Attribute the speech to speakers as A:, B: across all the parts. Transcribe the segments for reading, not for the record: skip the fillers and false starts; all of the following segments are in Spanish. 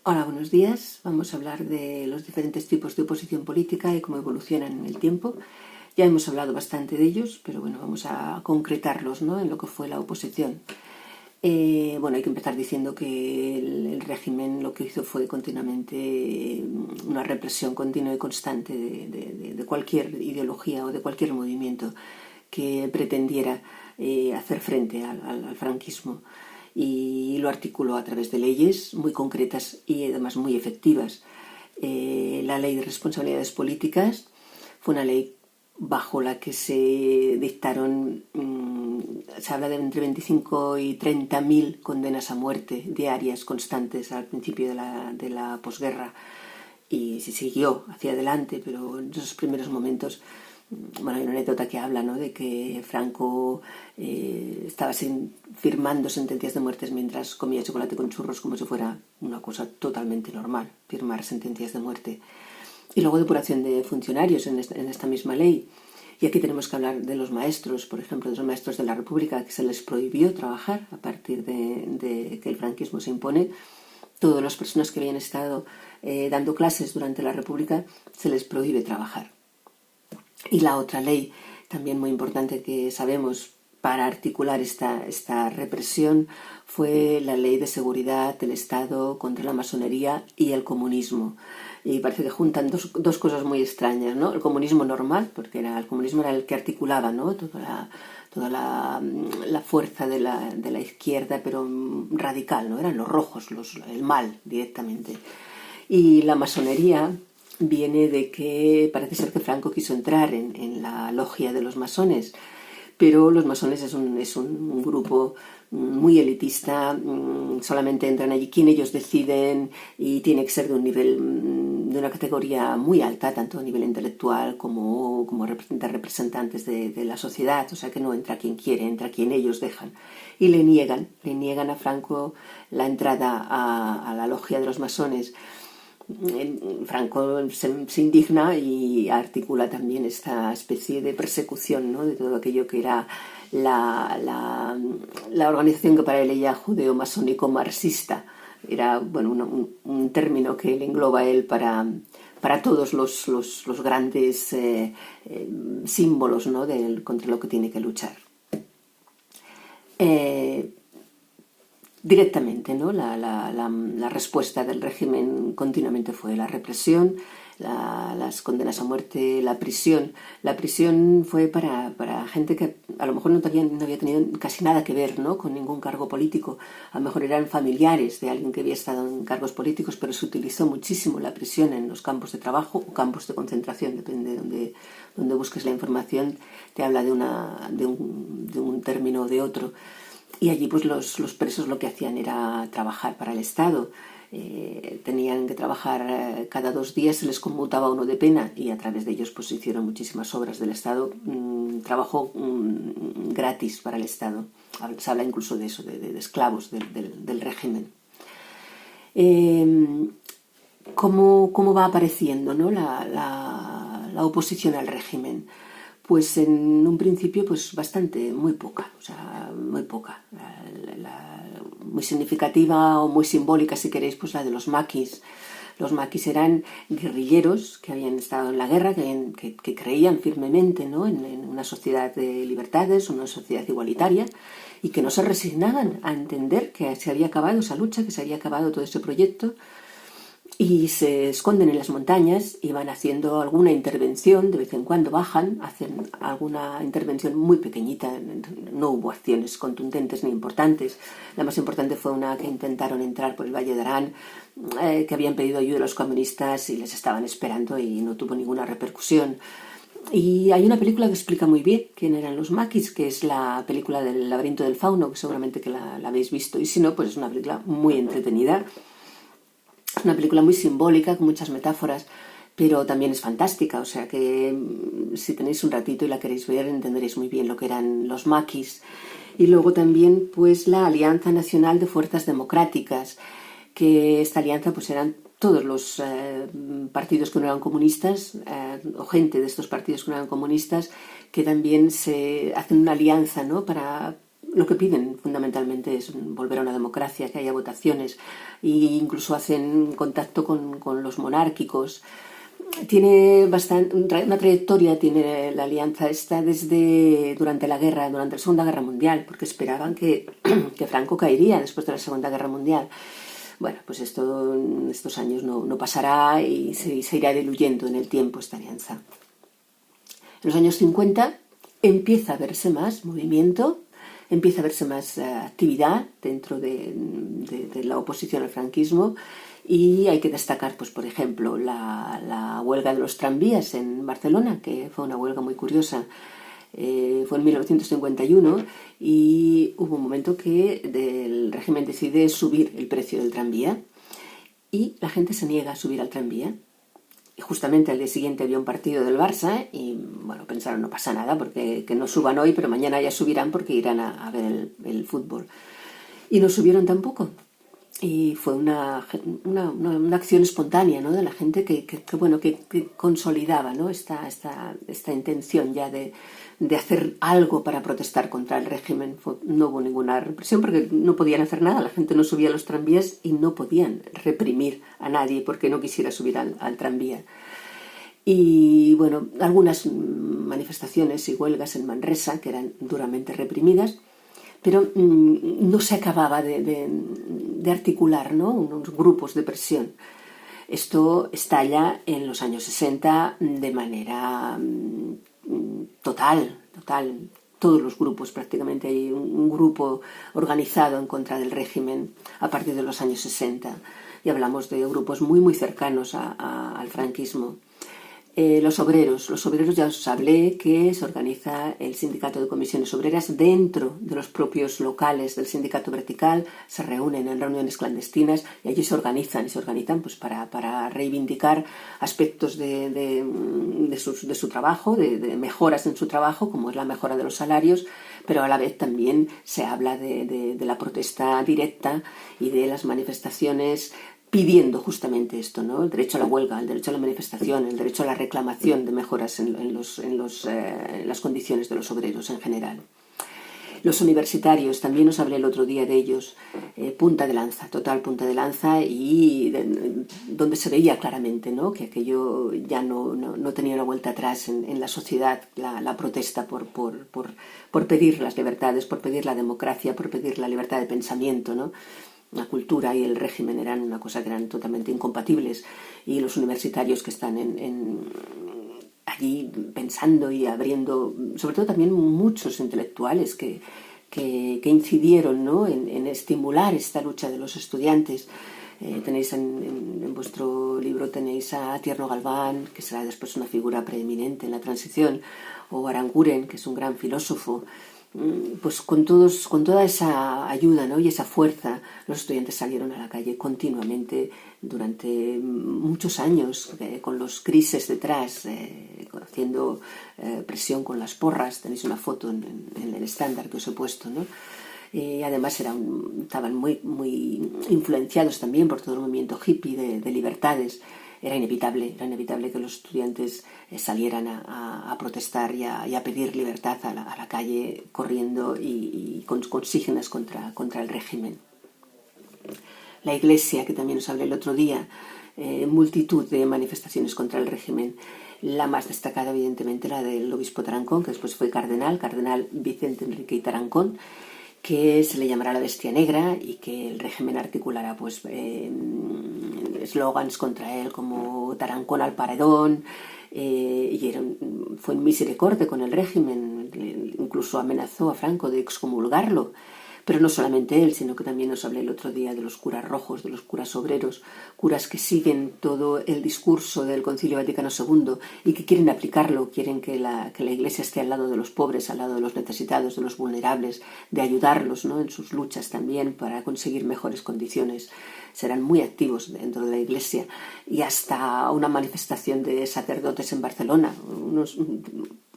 A: Hola, buenos días. Vamos a hablar de los diferentes tipos de oposición política y cómo evolucionan en el tiempo. Ya hemos hablado bastante de ellos, pero bueno, vamos a concretarlos, ¿no?, en lo que fue la oposición. Bueno, hay que empezar diciendo que el régimen lo que hizo fue continuamente una represión continua y constante de cualquier ideología o de cualquier movimiento que pretendiera hacer frente al franquismo, y lo articuló a través de leyes muy concretas y además muy efectivas. La ley de responsabilidades políticas fue una ley bajo la que se dictaron, se habla de entre 25 y 30.000 condenas a muerte diarias constantes al principio de la posguerra, y se siguió hacia adelante, pero en esos primeros momentos, bueno, hay una anécdota que habla, ¿no?, de que Franco estaba firmando sentencias de muertes mientras comía chocolate con churros, como si fuera una cosa totalmente normal, firmar sentencias de muerte. Y luego depuración de funcionarios en esta misma ley. Y aquí tenemos que hablar de los maestros, por ejemplo, de los maestros de la República, que se les prohibió trabajar a partir de que el franquismo se impone. Todas las personas que habían estado dando clases durante la República se les prohíbe trabajar. Y la otra ley, también muy importante que sabemos para articular esta represión, fue la Ley de Seguridad del Estado contra la masonería y el comunismo. Y parece que juntan dos cosas muy extrañas, ¿no? El comunismo normal, porque el comunismo era el que articulaba, ¿no?, toda la fuerza de la izquierda, pero radical, ¿no? Eran los rojos, el mal directamente. Y la masonería viene de que parece ser que Franco quiso entrar en la logia de los masones, pero los masones es un grupo muy elitista, solamente entran allí quien ellos deciden y tiene que ser de un nivel, de una categoría muy alta, tanto a nivel intelectual como representantes de la sociedad, o sea que no entra quien quiere, entra quien ellos dejan. Y le niegan a Franco la entrada a la logia de los masones. Franco se indigna y articula también esta especie de persecución, ¿no?, de todo aquello que era la organización que para él ella judeo-masónico-marxista. Era, bueno, un término que le engloba a él para todos los grandes símbolos, ¿no?, contra lo que tiene que luchar. Directamente, ¿no?, la respuesta del régimen continuamente fue la represión, las condenas a muerte, la prisión. La prisión fue para gente que a lo mejor no había tenido casi nada que ver, ¿no?, con ningún cargo político. A lo mejor eran familiares de alguien que había estado en cargos políticos, pero se utilizó muchísimo la prisión en los campos de trabajo o campos de concentración, depende de donde busques la información, te habla de un término o de otro. Y allí pues los presos lo que hacían era trabajar para el Estado. Tenían que trabajar cada 2 días, se les conmutaba uno de pena y a través de ellos pues se hicieron muchísimas obras del Estado, trabajo gratis para el Estado. Se habla incluso de eso, de esclavos del régimen. ¿Cómo va apareciendo, ¿no?, la oposición al régimen? Pues en un principio pues muy poca, o sea, muy poca. Muy significativa o muy simbólica, si queréis, pues la de los maquis. Los maquis eran guerrilleros que habían estado en la guerra, que creían firmemente, ¿no?, en una sociedad de libertades, una sociedad igualitaria, y que no se resignaban a entender que se había acabado esa lucha, que se había acabado todo ese proyecto, y se esconden en las montañas y van haciendo alguna intervención, de vez en cuando bajan, hacen alguna intervención muy pequeñita, no hubo acciones contundentes ni importantes. La más importante fue una que intentaron entrar por el Valle de Arán, que habían pedido ayuda a los comunistas y les estaban esperando y no tuvo ninguna repercusión. Y hay una película que explica muy bien quién eran los maquis, que es la película del Laberinto del Fauno, que seguramente que la habéis visto, y si no, pues es una película muy entretenida. Es una película muy simbólica, con muchas metáforas, pero también es fantástica, o sea que si tenéis un ratito y la queréis ver, entenderéis muy bien lo que eran los maquis. Y luego también pues la Alianza Nacional de Fuerzas Democráticas, que esta alianza pues eran todos los partidos que no eran comunistas, o gente de estos partidos que no eran comunistas, que también se hacen una alianza, ¿no?, para lo que piden fundamentalmente es volver a una democracia, que haya votaciones, e incluso hacen contacto con los monárquicos. Tiene una trayectoria, tiene la alianza esta durante la Segunda Guerra Mundial, porque esperaban que Franco caería después de la Segunda Guerra Mundial. Bueno, pues esto en estos años no pasará y se irá diluyendo en el tiempo esta alianza. En los años 50 empieza a verse más movimiento, empieza a verse más actividad dentro de la oposición al franquismo, y hay que destacar, pues por ejemplo, la huelga de los tranvías en Barcelona, que fue una huelga muy curiosa. Fue en 1951 y hubo un momento que el régimen decide subir el precio del tranvía y la gente se niega a subir al tranvía. Y justamente al día siguiente había un partido del Barça y bueno, pensaron, no pasa nada porque que no suban hoy, pero mañana ya subirán porque irán a ver el fútbol. Y no subieron tampoco. Y fue una acción espontánea, ¿no?, de la gente que consolidaba, ¿no?, esta intención ya de hacer algo para protestar contra el régimen. No hubo ninguna represión porque no podían hacer nada, la gente no subía a los tranvías y no podían reprimir a nadie porque no quisiera subir al tranvía. Y bueno, algunas manifestaciones y huelgas en Manresa que eran duramente reprimidas, pero no se acababa de articular, ¿no?, unos grupos de presión. Esto estalla en los años 60 de manera total. Todos los grupos, prácticamente hay un grupo organizado en contra del régimen a partir de los años 60. Y hablamos de grupos muy cercanos al franquismo. Los obreros ya os hablé que se organiza el sindicato de comisiones obreras dentro de los propios locales del sindicato vertical, se reúnen en reuniones clandestinas y allí se organizan pues para reivindicar aspectos de su trabajo, de mejoras en su trabajo, como es la mejora de los salarios, pero a la vez también se habla de la protesta directa y de las manifestaciones pidiendo justamente esto, ¿no?, el derecho a la huelga, el derecho a la manifestación, el derecho a la reclamación de mejoras en las condiciones de los obreros en general. Los universitarios, también os hablé el otro día de ellos, total punta de lanza, y donde se veía claramente, ¿no?, que aquello ya no tenía una vuelta atrás en la sociedad, la protesta por pedir las libertades, por pedir la democracia, por pedir la libertad de pensamiento, ¿no? La cultura y el régimen eran una cosa que eran totalmente incompatibles, y los universitarios que están allí pensando y abriendo, sobre todo también muchos intelectuales que incidieron, ¿no?, en estimular esta lucha de los estudiantes. Tenéis en vuestro libro tenéis a Tierno Galván, que será después una figura preeminente en la transición, o Aranguren, que es un gran filósofo. Pues con toda esa ayuda, ¿no?, y esa fuerza, los estudiantes salieron a la calle continuamente durante muchos años, con los crises detrás, haciendo presión con las porras. Tenéis una foto en el estándar que os he puesto, ¿no? Y además estaban muy influenciados también por todo el movimiento hippie de libertades. Era inevitable que los estudiantes salieran a protestar y a pedir libertad a la calle, corriendo y con consignas contra el régimen. La Iglesia, que también os hablé el otro día, multitud de manifestaciones contra el régimen. La más destacada, evidentemente, la del obispo Tarancón, que después fue cardenal Vicente Enrique y Tarancón, que se le llamará la Bestia Negra, y que el régimen articulará pues eslogans contra él como Tarancón al paredón, y fue en misericordia con el régimen, incluso amenazó a Franco de excomulgarlo. Pero no solamente él, sino que también os hablé el otro día de los curas rojos, de los curas obreros, curas que siguen todo el discurso del Concilio Vaticano II y que quieren aplicarlo, quieren que la Iglesia esté al lado de los pobres, al lado de los necesitados, de los vulnerables, de ayudarlos, ¿no?, en sus luchas también para conseguir mejores condiciones. Serán muy activos dentro de la Iglesia, y hasta una manifestación de sacerdotes en Barcelona,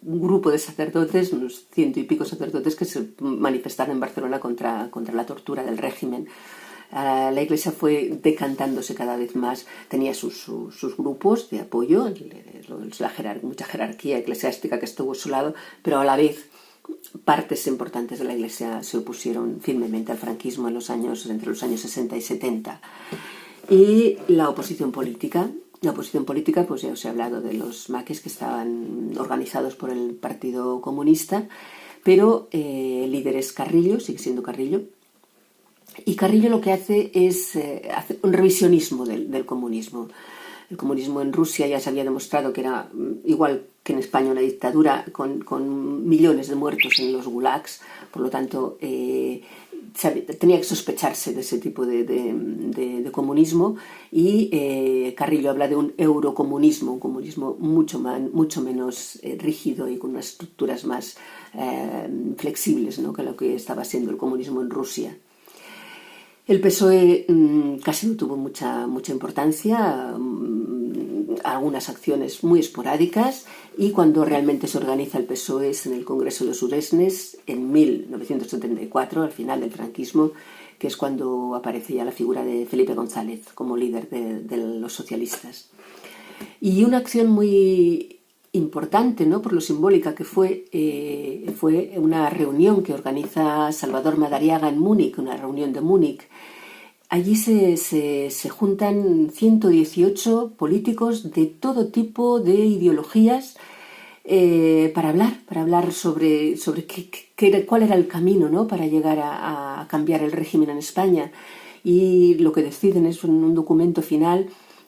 A: un grupo de sacerdotes, unos 100 y pico sacerdotes, que se manifestaron en Barcelona contra la tortura del régimen. La Iglesia fue decantándose cada vez más, tenía sus grupos de apoyo, mucha jerarquía eclesiástica que estuvo a su lado, pero a la vez partes importantes de la Iglesia se opusieron firmemente al franquismo entre los años 60 y 70. Y la oposición política, pues ya os he hablado de los maquis que estaban organizados por el Partido Comunista, pero el líder es Carrillo, sigue siendo Carrillo, y Carrillo lo que hace es hace un revisionismo del comunismo. El comunismo en Rusia ya se había demostrado que era igual que en España una dictadura con millones de muertos en los gulags, por lo tanto tenía que sospecharse de ese tipo de comunismo, y Carrillo habla de un eurocomunismo, un comunismo mucho menos rígido y con unas estructuras más flexibles, ¿no?, que lo que estaba siendo el comunismo en Rusia. El PSOE casi no tuvo mucha importancia, algunas acciones muy esporádicas, y cuando realmente se organiza el PSOE es en el Congreso de Suresnes en 1974, al final del franquismo, que es cuando aparece ya la figura de Felipe González como líder de los socialistas. Y una acción muy importante, ¿no?, por lo simbólica que fue una reunión que organiza Salvador Madariaga en Múnich, una reunión de Múnich. Allí se juntan 118 políticos de todo tipo de ideologías para hablar sobre cuál era el camino, ¿no?, para llegar a cambiar el régimen en España. Y lo que deciden es un documento final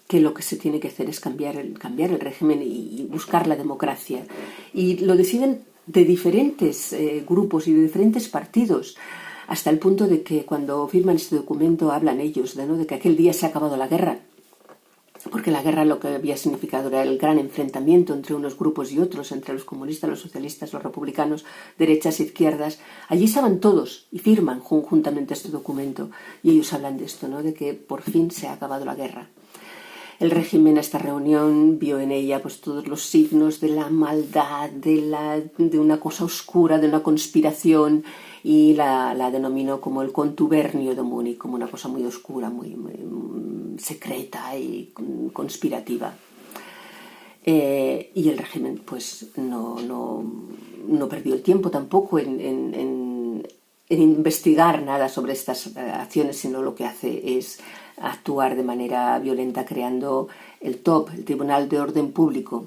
A: que lo que se tiene que hacer es cambiar el régimen y buscar la democracia. Y lo deciden de diferentes grupos y de diferentes partidos, hasta el punto de que cuando firman este documento hablan ellos de que aquel día se ha acabado la guerra, porque la guerra lo que había significado era el gran enfrentamiento entre unos grupos y otros, entre los comunistas, los socialistas, los republicanos, derechas e izquierdas. Allí estaban todos y firman conjuntamente este documento, y ellos hablan de esto, ¿no?, de que por fin se ha acabado la guerra. El régimen a esta reunión vio en ella pues todos los signos de la maldad, de una cosa oscura, de una conspiración, y la denominó como el contubernio de Múnich, como una cosa muy oscura, muy secreta y conspirativa. Y el régimen pues no perdió el tiempo tampoco en investigar nada sobre estas acciones, sino lo que hace es actuar de manera violenta creando el TOP, el Tribunal de Orden Público.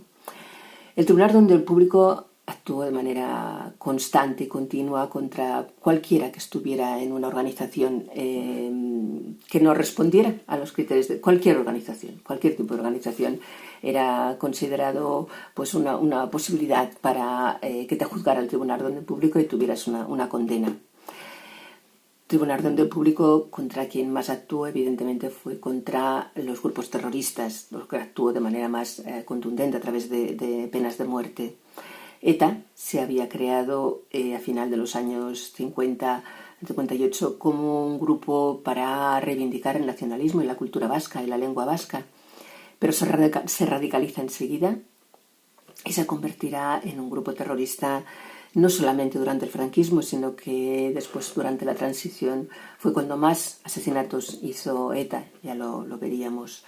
A: El Tribunal de Orden Público actuó de manera constante y continua contra cualquiera que estuviera en una organización que no respondiera a los criterios de cualquier organización. Cualquier tipo de organización era considerado pues una posibilidad para que te juzgara el Tribunal de Orden Público y tuvieras una condena. Tribunal de Orden Público contra quien más actuó, evidentemente, fue contra los grupos terroristas, los que actuó de manera más contundente a través de penas de muerte. ETA se había creado a final de los años 58 como un grupo para reivindicar el nacionalismo y la cultura vasca y la lengua vasca, pero se radicaliza enseguida y se convertirá en un grupo terrorista no solamente durante el franquismo, sino que después, durante la transición, fue cuando más asesinatos hizo ETA, ya lo veríamos.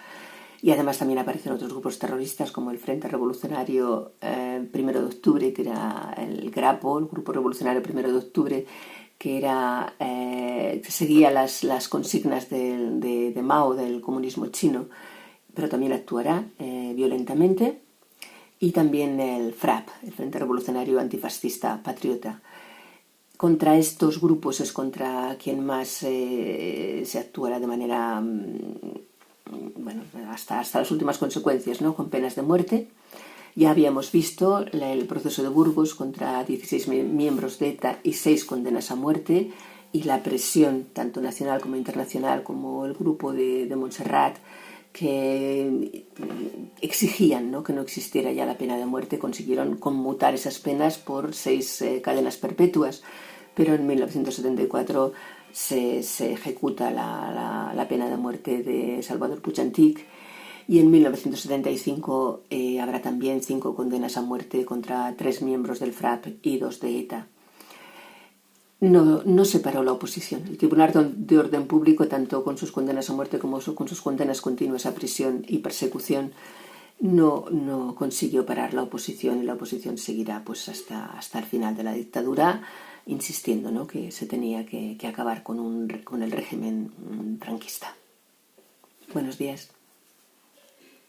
A: Y además también aparecen otros grupos terroristas como el Frente Revolucionario 1 de Octubre, que era el GRAPO, el Grupo Revolucionario 1 de Octubre, que seguía las consignas de Mao, del comunismo chino, pero también actuará violentamente. Y también el FRAP, el Frente Revolucionario Antifascista Patriota. Contra estos grupos es contra quien más se actuará de manera, hasta las últimas consecuencias, ¿no?, con penas de muerte. Ya habíamos visto el proceso de Burgos contra 16 miembros de ETA y 6 condenas a muerte, y la presión, tanto nacional como internacional, como el grupo de Montserrat, que exigían, ¿no?, que no existiera ya la pena de muerte, consiguieron conmutar esas penas por 6 cadenas perpetuas, pero en 1974 se ejecuta la pena de muerte de Salvador Puig Antich, y en 1975 habrá también 5 condenas a muerte contra 3 miembros del FRAP y 2 de ETA. No separó la oposición. El Tribunal de Orden Público, tanto con sus condenas a muerte como con sus condenas continuas a prisión y persecución, no consiguió parar la oposición, y la oposición seguirá pues hasta el final de la dictadura, insistiendo, ¿no?, que se tenía que acabar con el régimen franquista. Buenos días.